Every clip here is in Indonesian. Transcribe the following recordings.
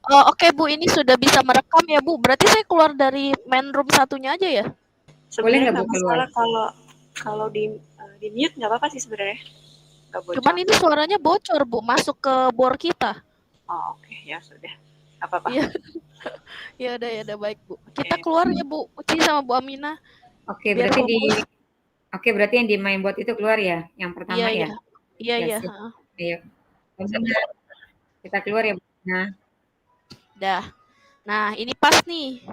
Oh, oke Bu, ini sudah bisa merekam ya Bu. Berarti saya keluar dari main room satunya aja ya? Boleh Sebenarnya nggak Bu nggak keluar? masalah kalau di mute nggak apa-apa sih sebenarnya. Nggak Cuman bocor. ini suaranya bocor Bu, masuk ke bor kita. Oh, oke, ya sudah. Apa-apa. Iya, ya udah baik Bu. Kita Oke. keluar ya Bu, Uci sama Bu Aminah, Oke, biar berarti fokus. berarti yang di Mainbot itu keluar ya, yang Iya pertama iya, ya? iya Ya, iya. sip. Heeh. Ayo. Kita keluar ya, Bu. Nah, Dah. Nah, ini pas nih.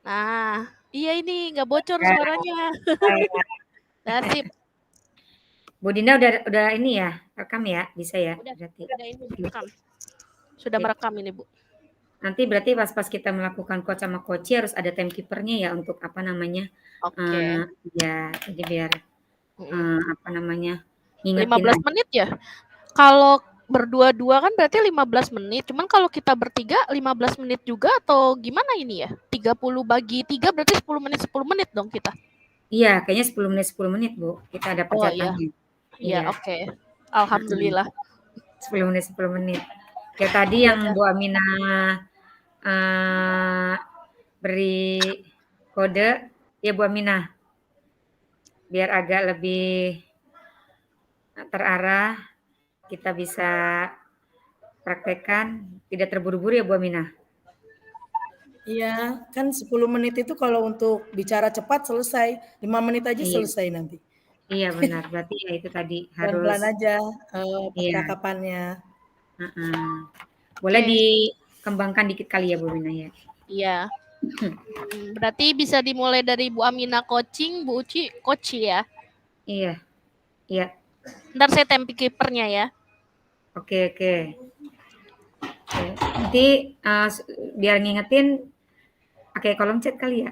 Nah, iya ini nggak bocor ya, suaranya. ya. Nah, sip. Bu Dinda udah ini ya, rekam ya, bisa ya, Udah, berarti. udah ini merekam. Sudah merekam ini Bu. Nanti berarti pas kita melakukan coach sama coach harus ada timekeeper-nya ya untuk apa namanya? Oke. Ya, jadi biar Mm-mm. apa namanya? Ngingetin 15 aja. menit ya? Kalau berdua-dua kan berarti 15 menit. Cuman kalau kita bertiga 15 menit juga atau gimana ini ya? 30 bagi 3 berarti 10 menit dong kita. Iya, kayaknya 10 menit, Bu. Kita dapat Oh iya. jatahnya. Iya, Iya. oke. Alhamdulillah. 10 menit. Kayak tadi Ya yang udah. Bu Aminah eh, beri kode, ya Bu Aminah, biar agak lebih terarah, kita bisa praktekkan, tidak terburu-buru ya Bu Aminah. Iya, kan 10 menit itu kalau untuk bicara cepat selesai, 5 menit aja Iya, selesai nanti. iya benar. Berarti ya itu tadi harus, Pelan-pelan aja iya, percakapannya. boleh Oke. dikembangkan dikit kali ya Bu Aminah ya. Iya. Berarti bisa dimulai dari Bu Aminah coaching, Bu Uci coach ya. Iya, iya. Ntar saya timekeepernya ya. Oke, oke. Oke. Nanti biar ngingetin pakai kolom chat kali ya.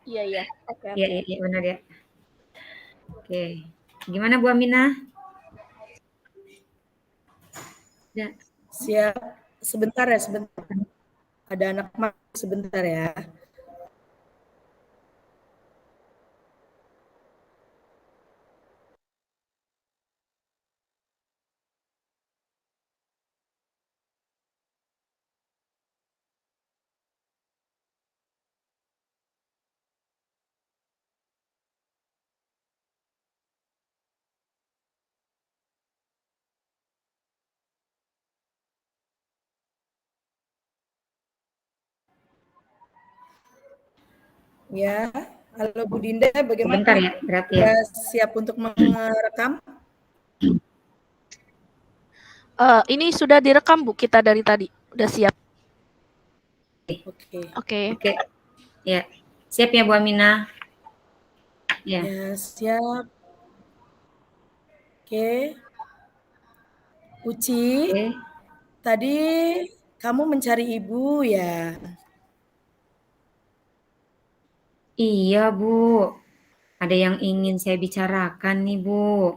Iya iya. Oke Iya, oke. iya, iya benar ya. Oke. Gimana Bu Aminah? Ya. Siap. Sebentar ya, sebentar. Ada anak masuk sebentar ya. Ya, halo Bu Dinda, bagaimana Sebentar nih? ya, berarti ya. Sudah siap untuk merekam? Ini sudah direkam Bu kita dari tadi. Udah siap. Oke. Oke. Oke. Ya. Siap ya Bu Aminah? Ya. Ya, siap. Oke. Uci, Oke. tadi kamu mencari ibu ya? Iya, Bu. Ada yang ingin saya bicarakan nih, Bu.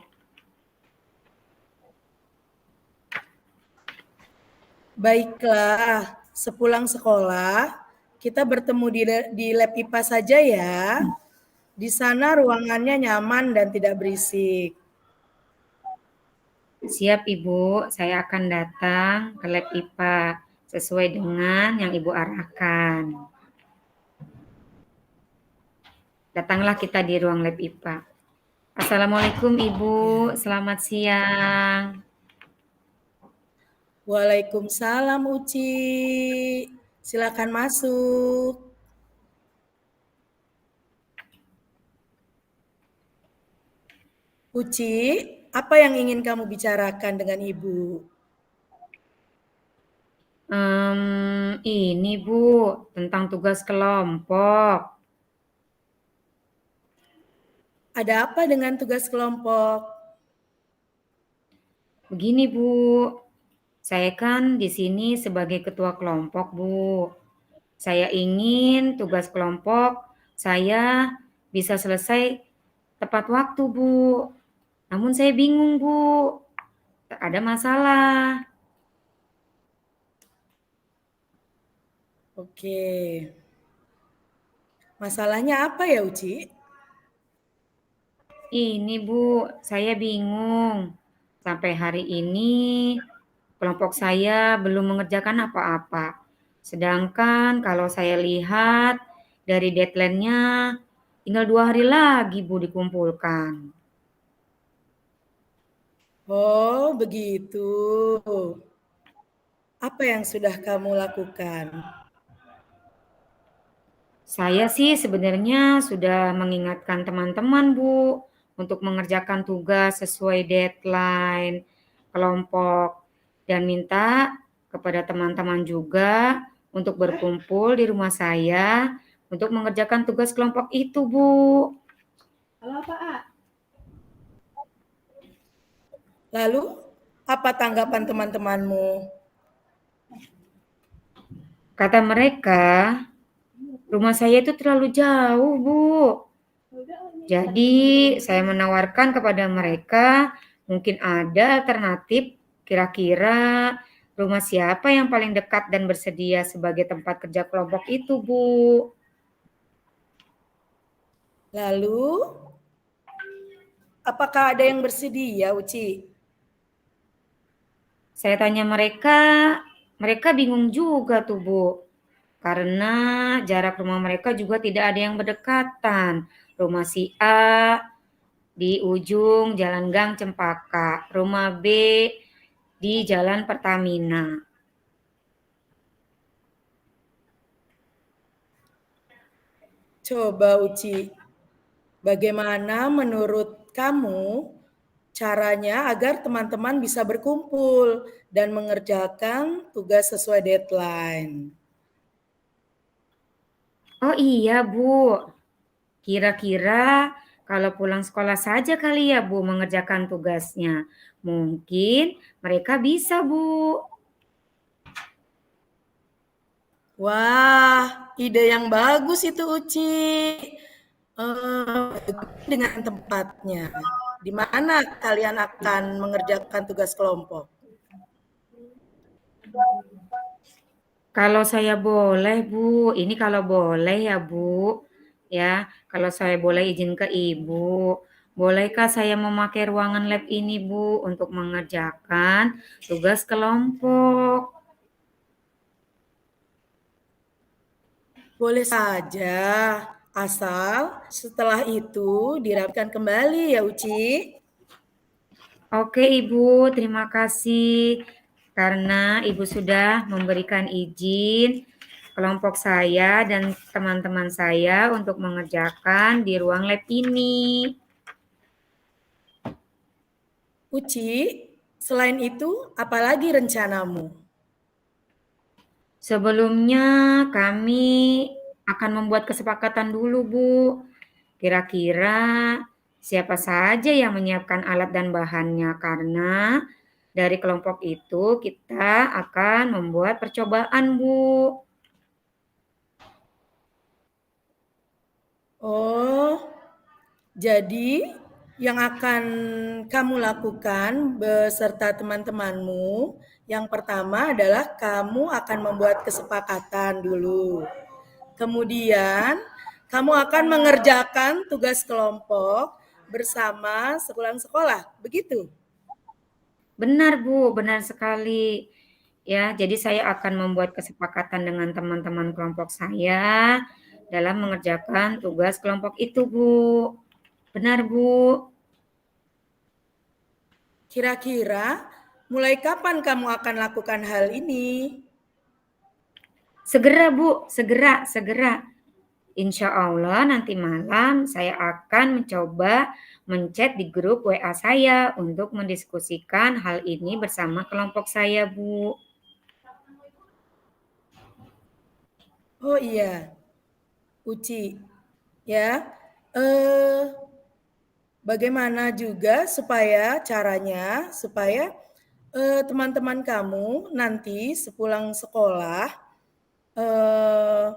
Baiklah, sepulang sekolah kita bertemu di lab IPA saja ya. Di sana ruangannya nyaman dan tidak berisik. Siap, Ibu. Saya akan datang ke lab IPA sesuai dengan yang Ibu arahkan. Datanglah kita di ruang lab IPA. Assalamualaikum, Ibu. Selamat siang. Waalaikumsalam Uci. Silakan masuk. Uci, apa yang ingin kamu bicarakan dengan ibu? Ini Bu, tentang tugas kelompok. Ada apa dengan tugas kelompok? Begini Bu, saya kan di sini sebagai ketua kelompok Bu. Saya ingin tugas kelompok saya bisa selesai tepat waktu Bu. Namun saya bingung Bu, ada masalah. Oke. Masalahnya apa ya Uci? Ini Bu, saya bingung. Sampai hari ini kelompok saya belum mengerjakan apa-apa. Sedangkan kalau saya lihat dari deadline-nya tinggal 2 hari lagi Bu dikumpulkan. Oh, begitu. Apa yang sudah kamu lakukan? Saya sih sebenarnya sudah mengingatkan teman-teman Bu untuk mengerjakan tugas sesuai deadline kelompok dan minta kepada teman-teman juga untuk berkumpul di rumah saya untuk mengerjakan tugas kelompok itu Bu. Lalu, apa tanggapan teman-temanmu? Kata mereka, rumah saya itu terlalu jauh Bu. Jadi saya menawarkan kepada mereka mungkin ada alternatif kira-kira rumah siapa yang paling dekat dan bersedia sebagai tempat kerja kelompok itu, Bu. Lalu, apakah ada yang bersedia, Uci? Saya tanya mereka, mereka bingung juga tuh, Bu. Karena jarak rumah mereka juga tidak ada yang berdekatan. Rumah si A di ujung Jalan Gang Cempaka, rumah B di Jalan Pertamina. Coba Uci, bagaimana menurut kamu caranya agar teman-teman bisa berkumpul dan mengerjakan tugas sesuai deadline? Oh iya, Bu. Kira-kira kalau pulang sekolah saja kali ya, Bu, mengerjakan tugasnya. Mungkin mereka bisa, Bu. Wah, ide yang bagus itu Uci. Dengan tempatnya, di mana kalian akan mengerjakan tugas kelompok? Kalau saya boleh, Bu. Ini kalau boleh ya, Bu. Ya, kalau saya boleh izin ke Ibu. Bolehkah saya memakai ruangan lab ini, Bu, untuk mengerjakan tugas kelompok? Boleh saja, asal setelah itu dirapikan kembali ya Uci. Oke Ibu, terima kasih karena Ibu sudah memberikan izin kelompok saya dan teman-teman saya untuk mengerjakan di ruang lab ini. Uci, selain itu apalagi rencanamu? Sebelumnya kami akan membuat kesepakatan dulu Bu. Kira-kira siapa saja yang menyiapkan alat dan bahannya karena dari kelompok itu kita akan membuat percobaan Bu. Oh, jadi yang akan kamu lakukan beserta teman-temanmu, yang pertama adalah kamu akan membuat kesepakatan dulu. Kemudian kamu akan mengerjakan tugas kelompok bersama sepulang sekolah, begitu? Benar Bu, benar sekali. Ya, jadi saya akan membuat kesepakatan dengan teman-teman kelompok saya dalam mengerjakan tugas kelompok itu, Bu. Benar, Bu. Kira-kira mulai kapan kamu akan lakukan hal ini? Segera, Bu, segera. Insya Allah nanti malam saya akan mencoba menchat di grup WA saya untuk mendiskusikan hal ini bersama kelompok saya, Bu. Oh iya, Uci, ya. Eh, bagaimana juga caranya supaya teman-teman kamu nanti sepulang sekolah eh,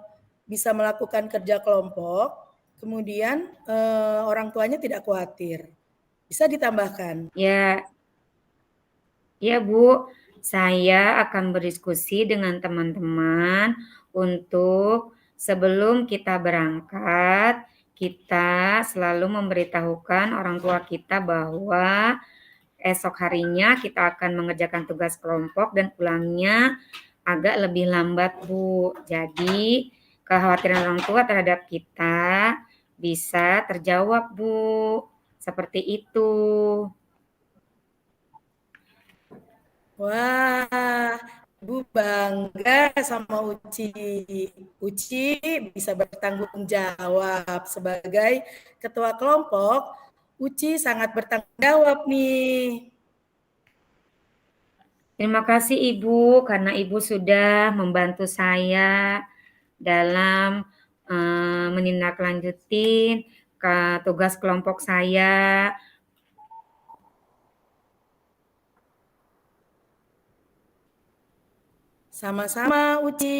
bisa melakukan kerja kelompok, kemudian orang tuanya tidak khawatir. Bisa ditambahkan. Ya, Bu. Saya akan berdiskusi dengan teman-teman untuk sebelum kita berangkat, kita selalu memberitahukan orang tua kita bahwa esok harinya kita akan mengerjakan tugas kelompok dan pulangnya agak lebih lambat, Bu. Jadi, kekhawatiran orang tua terhadap kita bisa terjawab, Bu. Seperti itu. Wah, Ibu bangga sama Uci. Uci bisa bertanggung jawab sebagai ketua kelompok. Uci sangat bertanggung jawab nih. Terima kasih Ibu, karena Ibu sudah membantu saya dalam menindaklanjuti tugas kelompok saya. Sama-sama Uci.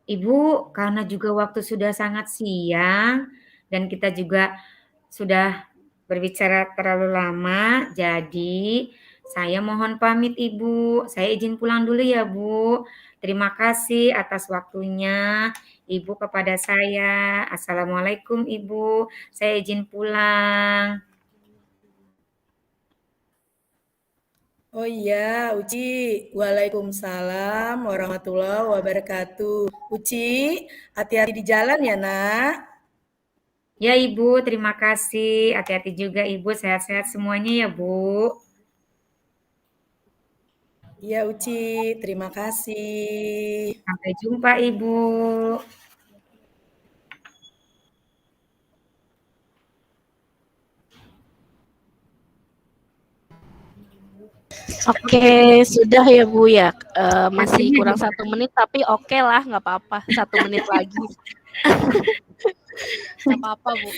Ibu, karena juga waktu sudah sangat siang dan kita juga sudah berbicara terlalu lama, jadi saya mohon pamit Ibu. Saya izin pulang dulu ya Bu. Terima kasih atas waktunya Ibu kepada saya. Assalamualaikum Ibu. Saya izin pulang. Oh iya, Uci. Waalaikumsalam warahmatullahi wabarakatuh. Uci, hati-hati di jalan ya, Nak. Ya Ibu, terima kasih. Hati-hati juga Ibu, sehat-sehat semuanya ya Bu. Iya, Uci. Terima kasih. Sampai jumpa Ibu. Oke, sudah ya Bu ya. Masih Hasilnya kurang gimana? 1 menit, tapi oke lah, nggak apa-apa. 1 menit lagi. Nggak apa-apa Bu.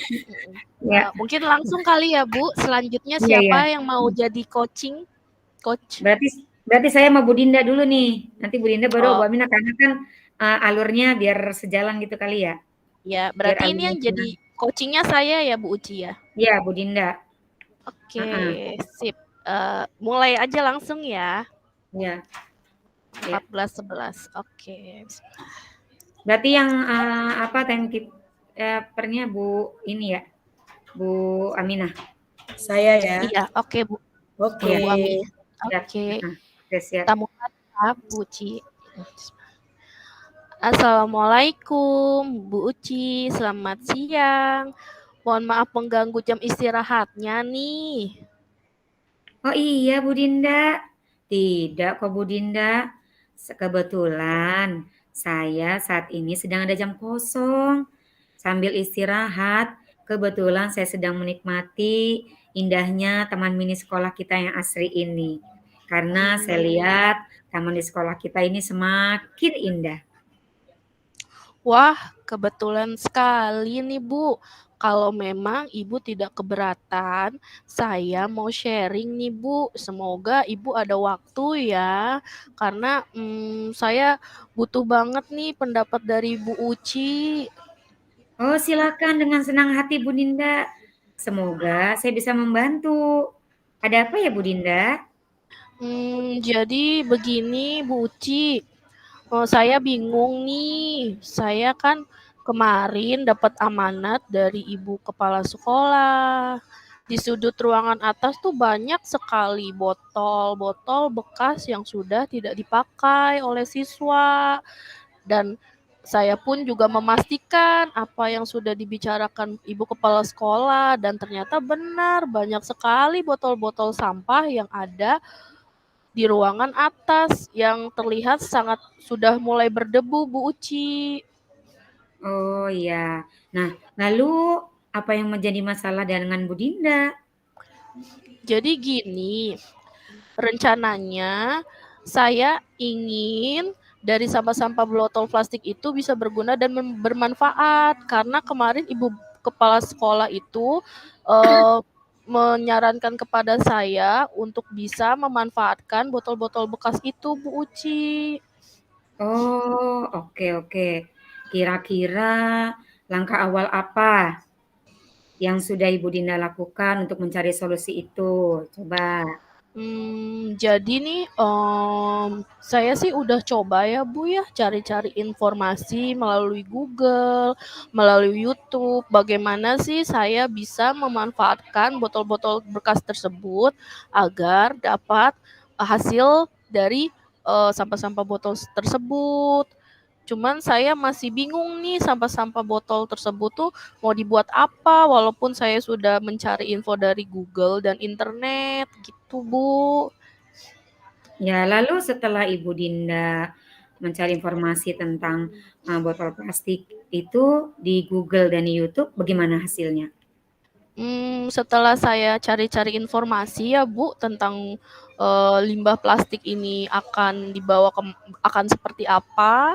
Ya, Mungkin langsung kali ya Bu. Selanjutnya iya ya. siapa yang mau jadi coach? Berarti saya mau Bu Dinda dulu nih. Nanti Bu Dinda baru Bu Oh, Aminah karena kan alurnya biar sejalan gitu kali ya. ya. Biar Berarti ini alurnya yang sejalan. jadi coachingnya saya ya Bu Uci ya. Iya, Bu Dinda. Oke, Heeh. sip. Mulai aja langsung ya. Iya. Ya. 14-11. Oke. Berarti yang apa timekeepernya Bu ini ya, Bu Aminah. Saya ya. Iya, oke Bu. Oke. Bu Ami. Ya. Oke. Udah siap. Kita mulai ya, Bu Uci. Assalamualaikum, Bu Uci. Selamat siang. Mohon maaf mengganggu jam istirahatnya nih. Oh iya Bu Dinda. Tidak kok Bu Dinda. Kebetulan saya saat ini sedang ada jam kosong. Sambil istirahat, kebetulan saya sedang menikmati indahnya taman mini sekolah kita yang asri ini. Karena saya lihat taman di sekolah kita ini semakin indah. Wah, kebetulan sekali nih Bu. Kalau memang Ibu tidak keberatan, saya mau sharing nih Bu. Semoga Ibu ada waktu ya. Karena saya butuh banget nih pendapat dari Bu Uci. Oh silakan dengan senang hati Bu Dinda. Semoga saya bisa membantu. Ada apa ya Bu Dinda? Jadi begini Bu Uci. Saya bingung nih. Saya kan kemarin dapat amanat dari Ibu Kepala Sekolah. Di sudut ruangan atas tuh banyak sekali botol-botol bekas yang sudah tidak dipakai oleh siswa. Dan saya pun juga memastikan apa yang sudah dibicarakan Ibu Kepala Sekolah dan ternyata benar banyak sekali botol-botol sampah yang ada di ruangan atas yang terlihat sangat sudah mulai berdebu, Bu Uci. Oh iya. Nah, lalu apa yang menjadi masalah dengan Bu Dinda? Jadi gini, rencananya saya ingin dari sampah-sampah botol plastik itu bisa berguna dan bermanfaat karena kemarin Ibu Kepala Sekolah itu menyarankan kepada saya untuk bisa memanfaatkan botol-botol bekas itu, Bu Uci. Oh, oke. Kira-kira langkah awal apa yang sudah Ibu Dinda lakukan untuk mencari solusi itu? Coba. Jadi nih, saya sih udah coba ya Bu ya, cari-cari informasi melalui Google, melalui YouTube, bagaimana sih saya bisa memanfaatkan botol-botol bekas tersebut agar dapat hasil dari sampah-sampah botol tersebut. Cuman saya masih bingung nih sampah-sampah botol tersebut tuh mau dibuat apa, walaupun saya sudah mencari info dari Google dan internet gitu, Bu. Ya, lalu setelah Ibu Dinda mencari informasi tentang botol plastik itu di Google dan di YouTube, bagaimana hasilnya? Setelah saya cari-cari informasi ya Bu tentang limbah plastik ini akan seperti apa.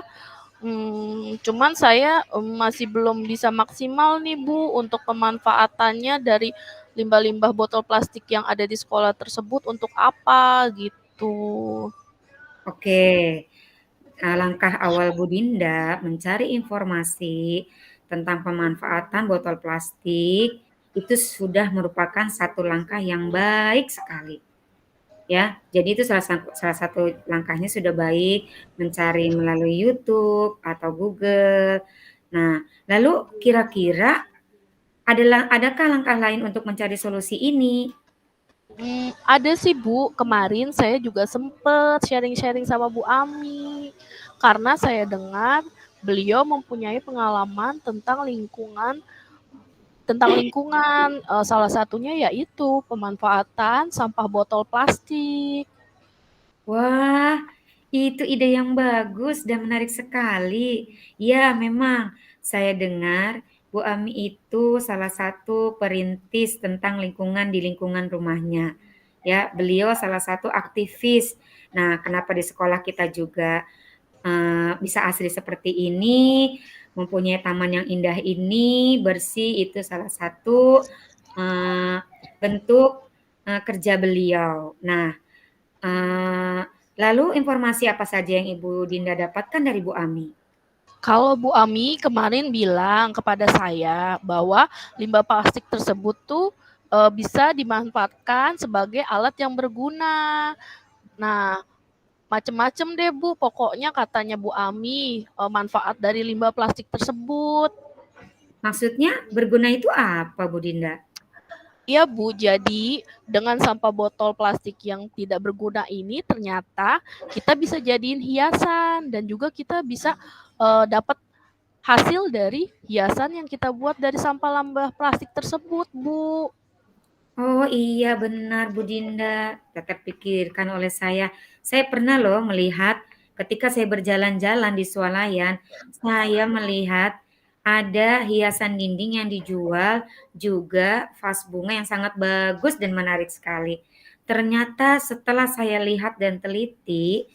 Cuman saya masih belum bisa maksimal nih Bu untuk pemanfaatannya dari limbah-limbah botol plastik yang ada di sekolah tersebut untuk apa gitu. Oke, langkah awal Bu Dinda mencari informasi tentang pemanfaatan botol plastik itu sudah merupakan satu langkah yang baik sekali. Ya, jadi itu salah satu langkahnya sudah baik, mencari melalui YouTube atau Google. Nah, lalu kira-kira adakah langkah lain untuk mencari solusi ini? Ada sih Bu, kemarin saya juga sempet sharing-sharing sama Bu Ami. Karena saya dengar beliau mempunyai pengalaman tentang lingkungan, salah satunya yaitu pemanfaatan sampah botol plastik. Wah, itu ide yang bagus dan menarik sekali. Ya, memang saya dengar Bu Ami itu salah satu perintis tentang lingkungan di lingkungan rumahnya. Ya, beliau salah satu aktivis. Nah, kenapa di sekolah kita juga bisa asri seperti ini, mempunyai taman yang indah ini, bersih, itu salah satu bentuk kerja beliau. Nah, lalu informasi apa saja yang Ibu Dinda dapatkan dari Bu Ami? Kalau Bu Ami kemarin bilang kepada saya bahwa limbah plastik tersebut tuh bisa dimanfaatkan sebagai alat yang berguna. Nah, macem-macem deh Bu, pokoknya katanya Bu Ami manfaat dari limbah plastik tersebut. Maksudnya berguna itu apa, Bu Dinda? Iya Bu, jadi dengan sampah botol plastik yang tidak berguna ini ternyata kita bisa jadiin hiasan dan juga kita bisa dapat hasil dari hiasan yang kita buat dari sampah limbah plastik tersebut, Bu. Oh iya benar Bu Dinda, tetap pikirkan oleh saya. Saya pernah loh melihat ketika saya berjalan-jalan di swalayan, saya melihat ada hiasan dinding yang dijual, juga vas bunga yang sangat bagus dan menarik sekali. Ternyata setelah saya lihat dan teliti,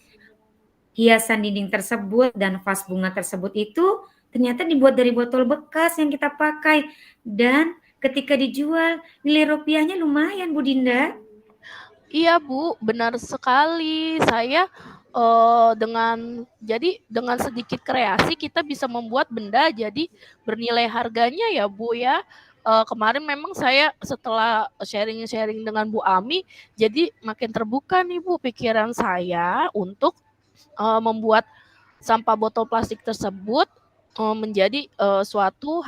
hiasan dinding tersebut dan vas bunga tersebut itu ternyata dibuat dari botol bekas yang kita pakai. Dan ketika dijual, nilai rupiahnya lumayan, Bu Dinda. Iya Bu, benar sekali. Saya dengan sedikit kreasi kita bisa membuat benda jadi bernilai harganya ya Bu ya. Kemarin memang saya setelah sharing-sharing dengan Bu Ami, jadi makin terbuka nih Bu pikiran saya untuk membuat sampah botol plastik tersebut menjadi suatu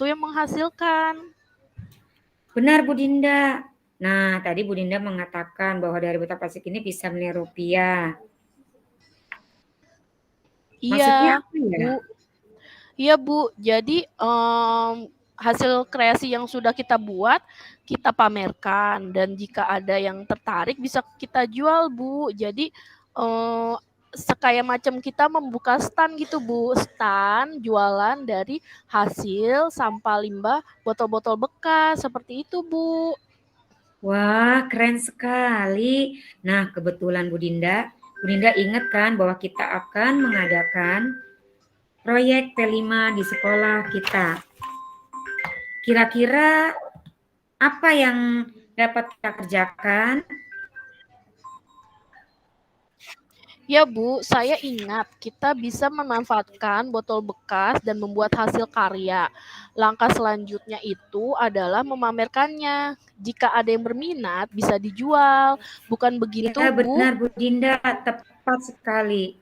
yang menghasilkan. Benar, Bu Dinda. Nah, tadi Bu Dinda mengatakan bahwa dari botol plastik ini bisa nilai rupiah. Maksudnya Iya, apa ya? Bu. Iya, Bu. Jadi hasil kreasi yang sudah kita buat kita pamerkan dan jika ada yang tertarik bisa kita jual, Bu. Jadi sekaya macam kita membuka stand gitu, Bu. Stand jualan dari hasil sampah limbah botol-botol bekas seperti itu, Bu. Wah, keren sekali. Nah, kebetulan Bu Dinda ingat kan bahwa kita akan mengadakan proyek P5 di sekolah kita. Kira-kira apa yang dapat kita kerjakan? Ya Bu, saya ingat kita bisa memanfaatkan botol bekas dan membuat hasil karya. Langkah selanjutnya itu adalah memamerkannya. Jika ada yang berminat, bisa dijual. Bukan begitu, Ya, Bu? benar Bu Dinda, tepat sekali.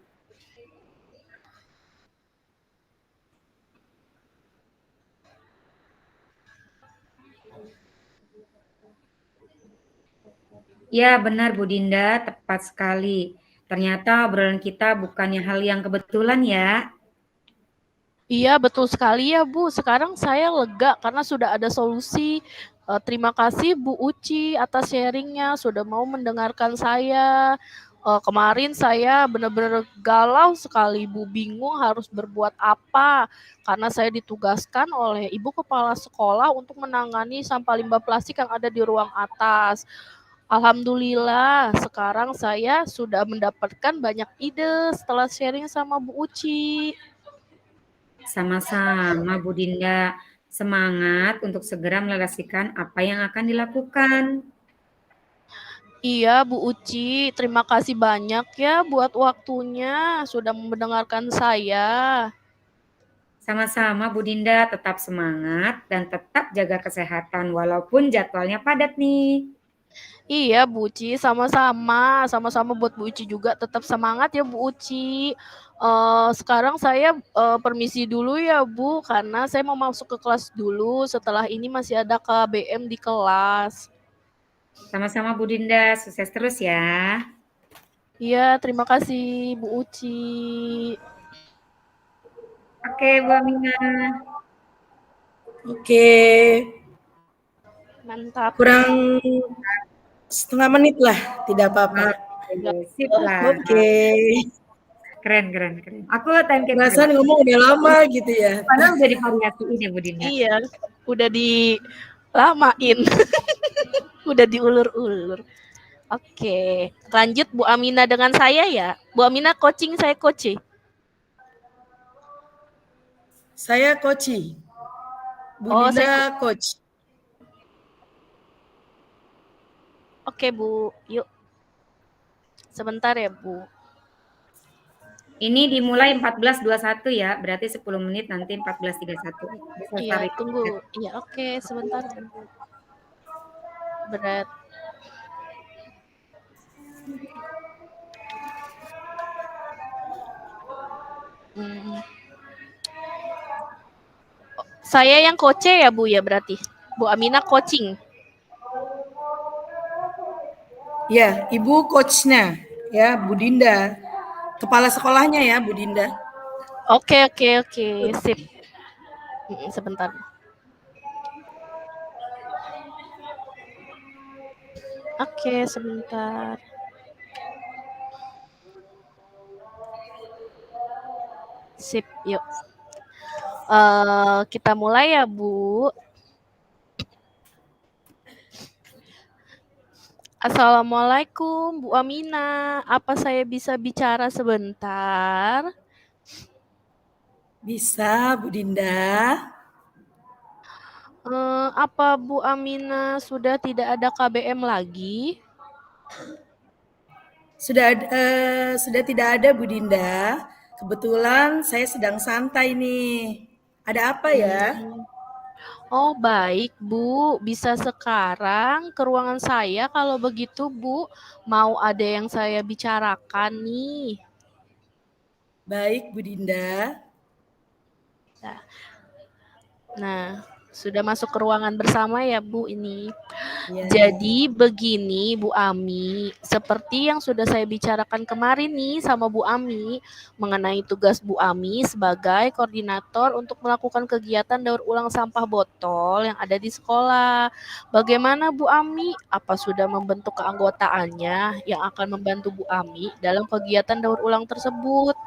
Ya, benar Bu Dinda, tepat sekali. Ternyata obrolan kita bukannya hal yang kebetulan ya. Iya, betul sekali ya, Bu. Sekarang saya lega karena sudah ada solusi. Terima kasih Bu Uci atas sharingnya, sudah mau mendengarkan saya. Kemarin saya benar-benar galau sekali, Bu. Bingung harus berbuat apa. Karena saya ditugaskan oleh Ibu Kepala Sekolah untuk menangani sampah limbah plastik yang ada di ruang atas. Alhamdulillah, sekarang saya sudah mendapatkan banyak ide setelah sharing sama Bu Uci. Sama-sama Bu Dinda, semangat untuk segera melelasikan apa yang akan dilakukan. Iya, Bu Uci, terima kasih banyak ya buat waktunya, sudah mendengarkan saya. Sama-sama Bu Dinda, tetap semangat dan tetap jaga kesehatan walaupun jadwalnya padat nih. Iya, Bu Uci, sama-sama. Sama-sama buat Bu Uci juga, tetap semangat ya Bu Uci. Sekarang saya permisi dulu ya Bu, karena saya mau masuk ke kelas dulu. Setelah ini masih ada KBM di kelas. Sama-sama Bu Dinda, sukses terus ya. Iya, terima kasih Bu Uci. Oke Bu Amina. Oke, Mantap. kurang setengah menit lah, tidak apa-apa. Oke, sip lah. Oke, Keren. Aku time perasaan capture. ngomong udah lama gitu ya. Padahal udah divariasiin ya Bu Dinda. Iya, udah dilamain. Udah diulur-ulur. Oke, lanjut Bu Amina dengan saya ya. Bu Amina coaching, saya coach. Saya Koci, Bu Oh, Dinda coach. Oke Bu, yuk. Sebentar ya Bu. Ini dimulai 14.21 ya, berarti 10 menit nanti 14.31. Iya, tunggu. Iya, oke, sebentar. Berat. Saya yang coach ya Bu ya berarti. Bu Amina coaching. Ya, Ibu coachnya ya, Bu Dinda. Kepala sekolahnya ya, Bu Dinda. Oke, sip. Sebentar. Oke, sebentar. Sip, yuk. Kita mulai ya, Bu. Assalamualaikum, Bu Amina. Apa saya bisa bicara sebentar? Bisa, Bu Dinda. Apa Bu Amina sudah tidak ada KBM lagi? Sudah tidak ada Bu Dinda. Kebetulan saya sedang santai nih. Ada apa ya? Oh baik Bu, bisa sekarang ke ruangan saya kalau begitu Bu. Mau ada yang saya bicarakan nih. Baik Bu Dinda. Nah, sudah masuk ke ruangan bersama ya Bu ini. Ya. Jadi begini Bu Ami, seperti yang sudah saya bicarakan kemarin nih sama Bu Ami mengenai tugas Bu Ami sebagai koordinator untuk melakukan kegiatan daur ulang sampah botol yang ada di sekolah. Bagaimana Bu Ami? Apa sudah membentuk keanggotaannya yang akan membantu Bu Ami dalam kegiatan daur ulang tersebut?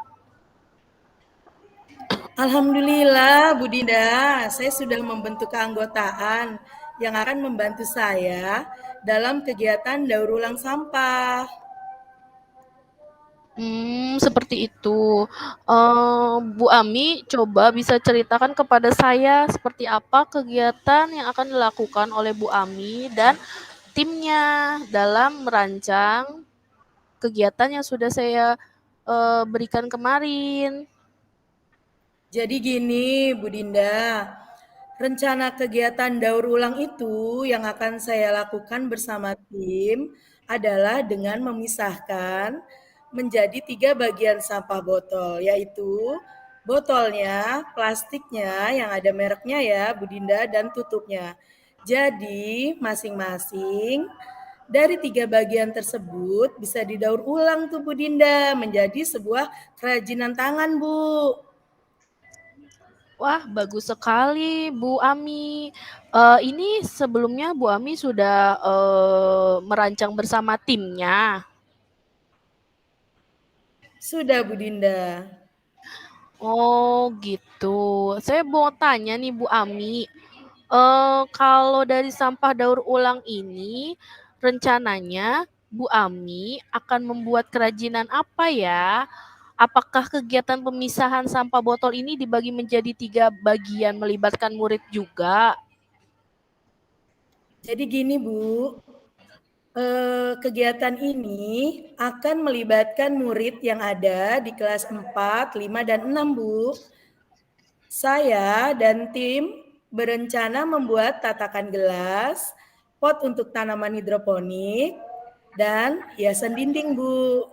Alhamdulillah Bu Dinda, saya sudah membentuk keanggotaan yang akan membantu saya dalam kegiatan daur ulang sampah. Seperti itu. Bu Ami, coba bisa ceritakan kepada saya seperti apa kegiatan yang akan dilakukan oleh Bu Ami dan timnya dalam merancang kegiatan yang sudah saya berikan kemarin. Jadi gini, Bu Dinda, rencana kegiatan daur ulang itu yang akan saya lakukan bersama tim adalah dengan memisahkan menjadi 3 bagian sampah botol, yaitu botolnya, plastiknya yang ada mereknya ya, Bu Dinda, dan tutupnya. Jadi masing-masing dari 3 bagian tersebut bisa didaur ulang tuh Bu Dinda menjadi sebuah kerajinan tangan, Bu. Wah, bagus sekali Bu Ami. Ini sebelumnya Bu Ami sudah merancang bersama timnya. Sudah Bu Dinda. Oh gitu. Saya mau tanya nih Bu Ami, kalau dari sampah daur ulang ini, rencananya Bu Ami akan membuat kerajinan apa ya? Apakah kegiatan pemisahan sampah botol ini dibagi menjadi 3 bagian melibatkan murid juga? Jadi gini Bu, kegiatan ini akan melibatkan murid yang ada di kelas 4, 5, dan 6 Bu. Saya dan tim berencana membuat tatakan gelas, pot untuk tanaman hidroponik, dan hiasan dinding Bu.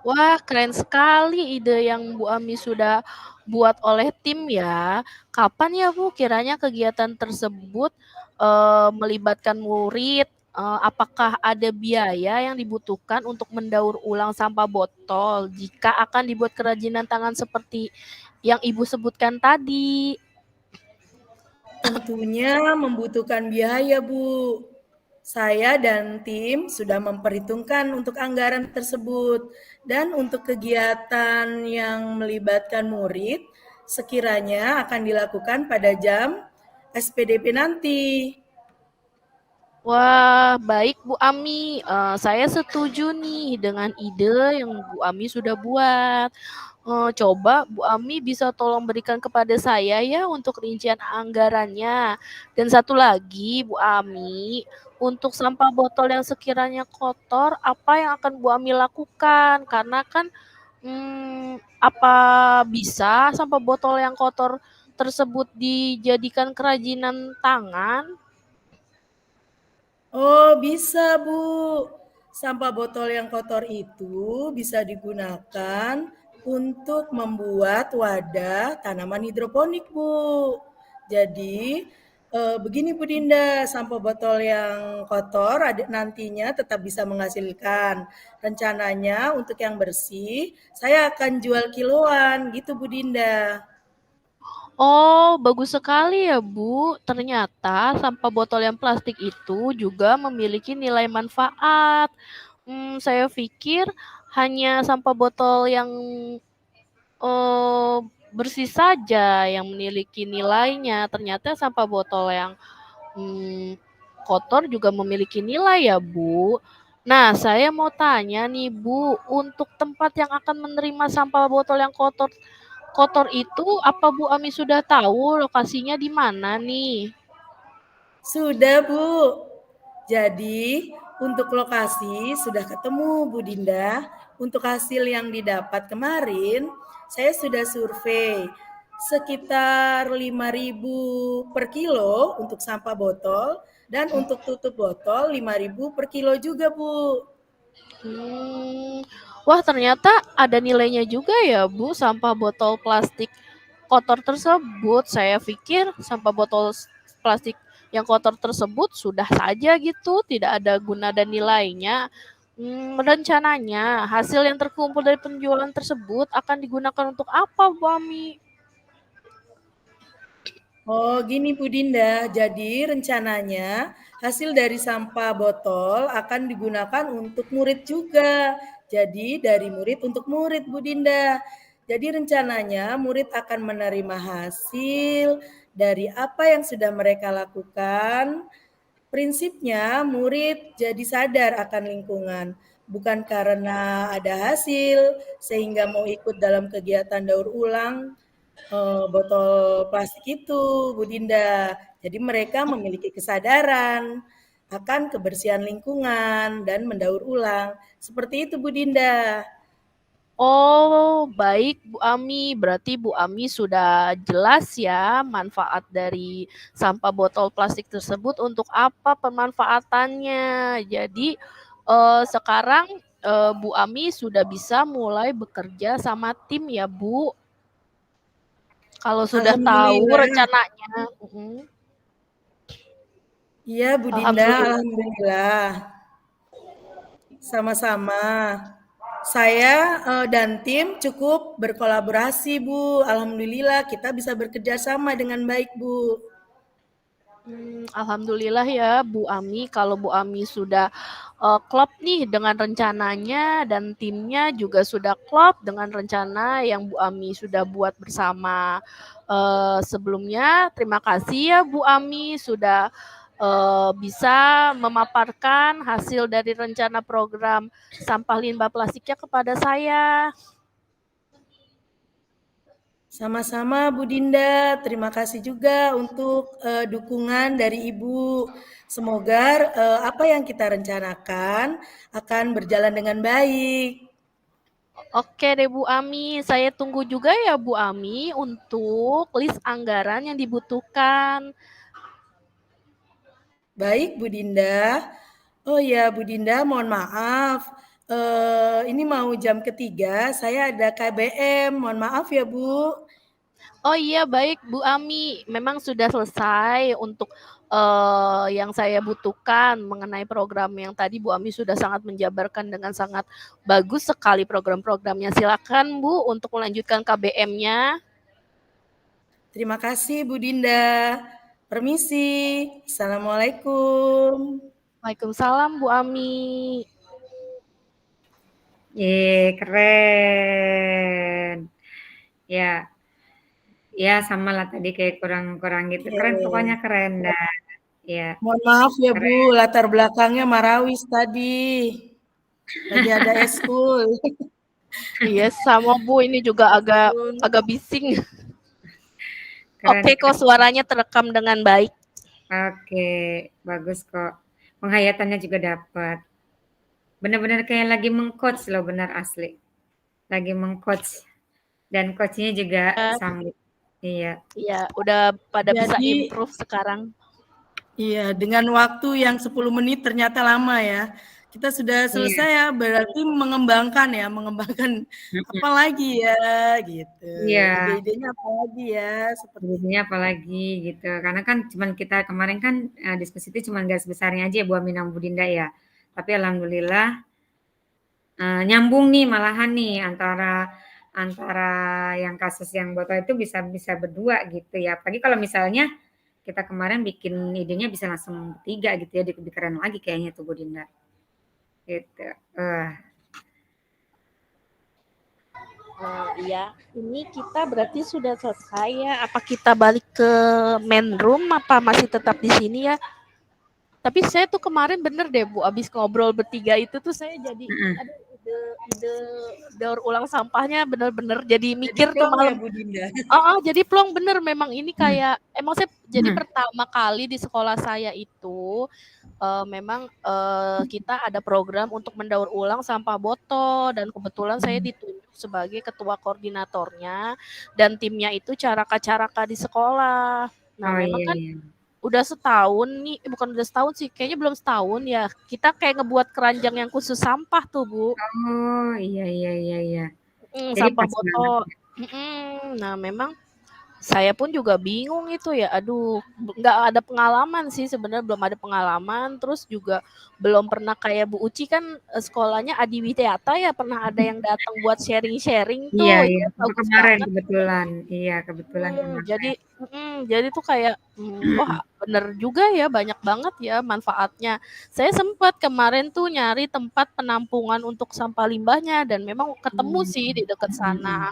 Wah, keren sekali ide yang Bu Ami sudah buat oleh tim ya. Kapan ya Bu kiranya kegiatan tersebut melibatkan murid? Apakah ada biaya yang dibutuhkan untuk mendaur ulang sampah botol jika akan dibuat kerajinan tangan seperti yang Ibu sebutkan tadi? Tentunya membutuhkan biaya, Bu. Saya dan tim sudah memperhitungkan untuk anggaran tersebut dan untuk kegiatan yang melibatkan murid sekiranya akan dilakukan pada jam SPDP nanti. Wah, baik Bu Ami. Saya setuju nih dengan ide yang Bu Ami sudah buat. Coba Bu Ami bisa tolong berikan kepada saya ya untuk rincian anggarannya. Dan satu lagi Bu Ami, untuk sampah botol yang sekiranya kotor, apa yang akan Bu Ami lakukan? Karena kan apa bisa sampah botol yang kotor tersebut dijadikan kerajinan tangan? Oh, bisa, Bu. Sampah botol yang kotor itu bisa digunakan untuk membuat wadah tanaman hidroponik, Bu. Jadi, begini Bu Dinda, sampah botol yang kotor nantinya tetap bisa menghasilkan. Rencananya untuk yang bersih, saya akan jual kiloan gitu Bu Dinda. Oh, bagus sekali ya, Bu. Ternyata sampah botol yang plastik itu juga memiliki nilai manfaat. Saya pikir hanya sampah botol yang eh, bersih saja yang memiliki nilainya. Ternyata sampah botol yang hmm, kotor juga memiliki nilai ya, Bu. Nah, saya mau tanya nih, Bu, untuk tempat yang akan menerima sampah botol yang kotor kotor itu, apa Bu Ami sudah tahu lokasinya di mana nih? Sudah, Bu. Jadi, untuk lokasi sudah ketemu, Bu Dinda. Untuk hasil yang didapat kemarin, saya sudah survei sekitar 5.000 per kilo untuk sampah botol dan untuk tutup botol 5.000 per kilo juga, Bu. Hmm, wah ternyata ada nilainya juga ya Bu, sampah botol plastik kotor tersebut. Saya pikir sampah botol plastik yang kotor tersebut sudah saja gitu, tidak ada guna dan nilainya. Rencananya hasil yang terkumpul dari penjualan tersebut akan digunakan untuk apa Bu Ami? Oh, gini Bu Dinda. Jadi rencananya hasil dari sampah botol akan digunakan untuk murid juga. Jadi dari murid untuk murid Bu Dinda. Jadi rencananya murid akan menerima hasil dari apa yang sudah mereka lakukan. Prinsipnya murid jadi sadar akan lingkungan. Bukan karena ada hasil sehingga mau ikut dalam kegiatan daur ulang botol plastik itu, Bu Dinda. Jadi mereka memiliki kesadaran akan kebersihan lingkungan dan mendaur ulang. Seperti itu, Bu Dinda. Oh, baik Bu Ami. Berarti Bu Ami sudah jelas ya manfaat dari sampah botol plastik tersebut untuk apa pemanfaatannya. Jadi sekarang Bu Ami sudah bisa mulai bekerja sama tim ya Bu. Kalau sudah tahu Alhamdulillah. rencananya. Iya, Bu Dinda, alhamdulillah. Sama-sama. Saya dan tim cukup berkolaborasi, Bu. Alhamdulillah kita bisa bekerja sama dengan baik, Bu. Alhamdulillah ya Bu Ami, kalau Bu Ami sudah klop nih dengan rencananya dan timnya juga sudah klop dengan rencana yang Bu Ami sudah buat bersama. Sebelumnya terima kasih ya Bu Ami sudah bisa memaparkan hasil dari rencana program sampah limbah plastiknya kepada saya. Sama-sama Bu Dinda, terima kasih juga untuk dukungan dari Ibu. Semoga apa yang kita rencanakan akan berjalan dengan baik. Oke deh Bu Ami, saya tunggu juga ya Bu Ami untuk list anggaran yang dibutuhkan. Baik Bu Dinda. Oh ya Bu Dinda, mohon maaf. Ini mau jam ketiga, saya ada KBM. Mohon maaf ya Bu. Oh iya baik Bu Ami, memang sudah selesai untuk yang saya butuhkan mengenai program yang tadi Bu Ami sudah sangat menjabarkan dengan sangat bagus sekali program-programnya. Silakan Bu untuk melanjutkan KBM-nya. Terima kasih Bu Dinda. Permisi. Assalamualaikum. Waalaikumsalam Bu Ami. Keren. Ya, ya sama lah tadi kayak kurang-kurang gitu. Keren, pokoknya keren dah. Ya. Mohon maaf ya Bu, latar belakangnya Marawis tadi. Lagi ada eskul. Iya sama Bu, ini juga agak bising. Keren, Oke kok suaranya terekam dengan baik. Oke, bagus kok. Penghayatannya juga dapat. Benar-benar kayak lagi meng-coach loh, benar asli. Lagi meng-coach. Dan coachnya juga sambut. Iya. Iya, udah pada bisa improve sekarang. Iya, dengan waktu yang 10 menit ternyata lama ya. Kita sudah selesai ya, berarti mengembangkan apa lagi ya gitu. Iya. Ide-idenya apa lagi ya, seperti Ide-idenya apa lagi gitu. Karena kan cuman kita kemarin kan diskusi itu cuma garis besarnya aja ya Bu Aminah Bu Dinda ya. Tapi alhamdulillah nyambung nih malahan nih antara yang kasus yang botol itu bisa berdua gitu ya. Apalagi kalau misalnya kita kemarin bikin idenya bisa langsung 3 gitu ya, lebih keren lagi kayaknya tuh Bu Dinda. Gitu. Iya, ini kita berarti sudah selesai ya. Apa kita balik ke main room apa masih tetap di sini ya? Tapi saya tuh kemarin bener deh Bu, abis ngobrol bertiga itu tuh saya jadi ada ide daur ulang sampahnya bener-bener jadi mikir tuh malam. ya Bu Dinda. Jadi plong bener memang ini kayak emang saya jadi pertama kali di sekolah saya itu memang kita ada program untuk mendaur ulang sampah botol dan kebetulan saya ditunjuk sebagai ketua koordinatornya dan timnya itu caraka-caraka di sekolah. Nah, memang kan udah setahun nih, bukan udah setahun sih, kayaknya belum setahun ya. Kita kayak ngebuat keranjang yang khusus sampah tuh, Bu. Oh, iya. Sampah botol. Nah, memang saya pun juga bingung itu ya. Aduh, nggak ada pengalaman sih sebenarnya, belum ada pengalaman. Terus juga belum pernah kayak Bu Uci kan sekolahnya Adi Widiata ya, pernah ada yang datang buat sharing-sharing tuh. Iya. Kemarin kebetulan. Iya, kebetulan. Jadi tuh kayak wah bener juga ya, banyak banget ya manfaatnya. Saya sempat kemarin tuh nyari tempat penampungan untuk sampah limbahnya dan memang ketemu sih di dekat sana.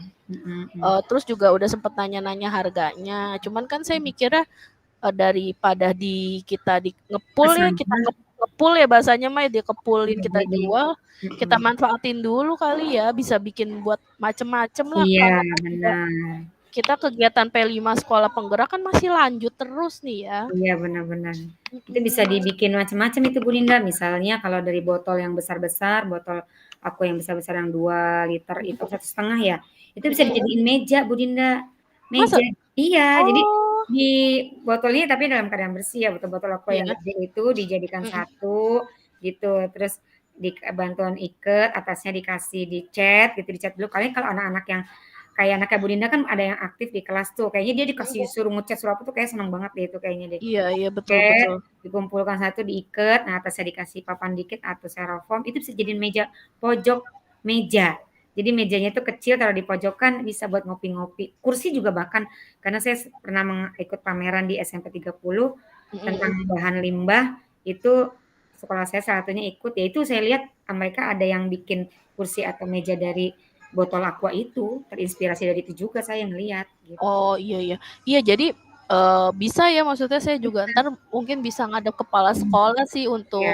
Terus juga udah sempat nanya-nanya harganya. Cuman kan saya mikirnya daripada kita ngepul ya, kita ngepul ya bahasanya mah dia kepulin kita jual, kita manfaatin dulu kali ya, bisa bikin buat macem-macem lah. Iya, benar. Kita kegiatan P5 sekolah penggerak kan masih lanjut terus nih ya. Iya, benar-benar. Itu bisa dibikin macam-macam itu Bu Dinda. Misalnya kalau dari botol yang besar-besar, botol aqua yang besar-besar yang 2 liter itu 1,5 ya, itu bisa dijadiin meja Bu Dinda. Masa? Meja iya, jadi Oh, di botolnya tapi dalam keadaan bersih ya, botol-botol aqua yang iya. gede itu dijadikan Mm-mm. satu gitu, terus bantuan iket, atasnya dikasih dicat gitu, dicat dulu. Kalian kalau anak-anak yang kayak anaknya Bu Dinda kan ada yang aktif di kelas tuh, kayaknya dia dikasih suruh ngecat suruh apa tuh kayak seneng banget deh itu kayaknya deh. Iya, iya betul Dicat, betul. dikumpulkan satu diikat, nah atasnya dikasih papan dikit atau styrofoam, itu bisa jadiin meja pojok meja. Jadi mejanya itu kecil taruh di pojokan bisa buat ngopi-ngopi. Kursi juga bahkan karena saya pernah ikut pameran di SMP 30 tentang Mm-mm. bahan limbah itu sekolah saya salah satunya ikut yaitu saya lihat mereka ada yang bikin kursi atau meja dari botol aqua itu, terinspirasi dari itu juga saya ngelihat gitu. Oh iya iya. Iya jadi bisa ya maksudnya saya juga ntar mungkin bisa ngadep kepala sekolah sih Ya, untuk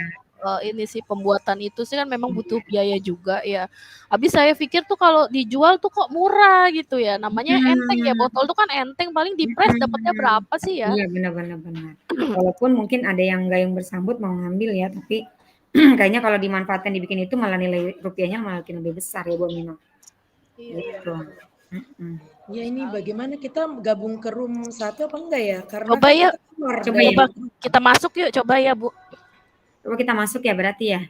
ini sih pembuatan itu sih kan memang butuh biaya juga ya. Habis saya pikir tuh kalau dijual tuh kok murah gitu ya. Namanya enteng ya, botol tuh kan enteng paling di press dapatnya berapa sih ya? iya benar-benar benar. Walaupun mungkin ada yang gayung bersambut mau ngambil ya, tapi kayaknya kalau dimanfaatkan dibikin itu malah nilai rupiahnya malah lebih besar ya buat minum. Iya iya. Gitu. Ya ini bagaimana kita gabung ke room 1 apa enggak ya? Karena Coba kan ya, kita keluar Coba dari ya. coba kita masuk yuk, coba ya Bu. Coba kita masuk ya berarti ya.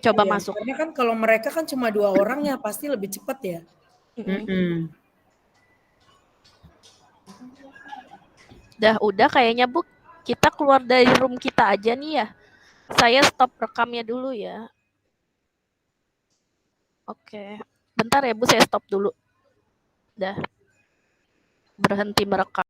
Coba Iya, masuk. karena kan kalau mereka kan cuma 2 orang ya pasti lebih cepat ya. Udah kayaknya Bu, kita keluar dari room kita aja nih ya. Saya stop rekamnya dulu ya. Oke. Bentar ya Bu, saya stop dulu. Berhenti merekam.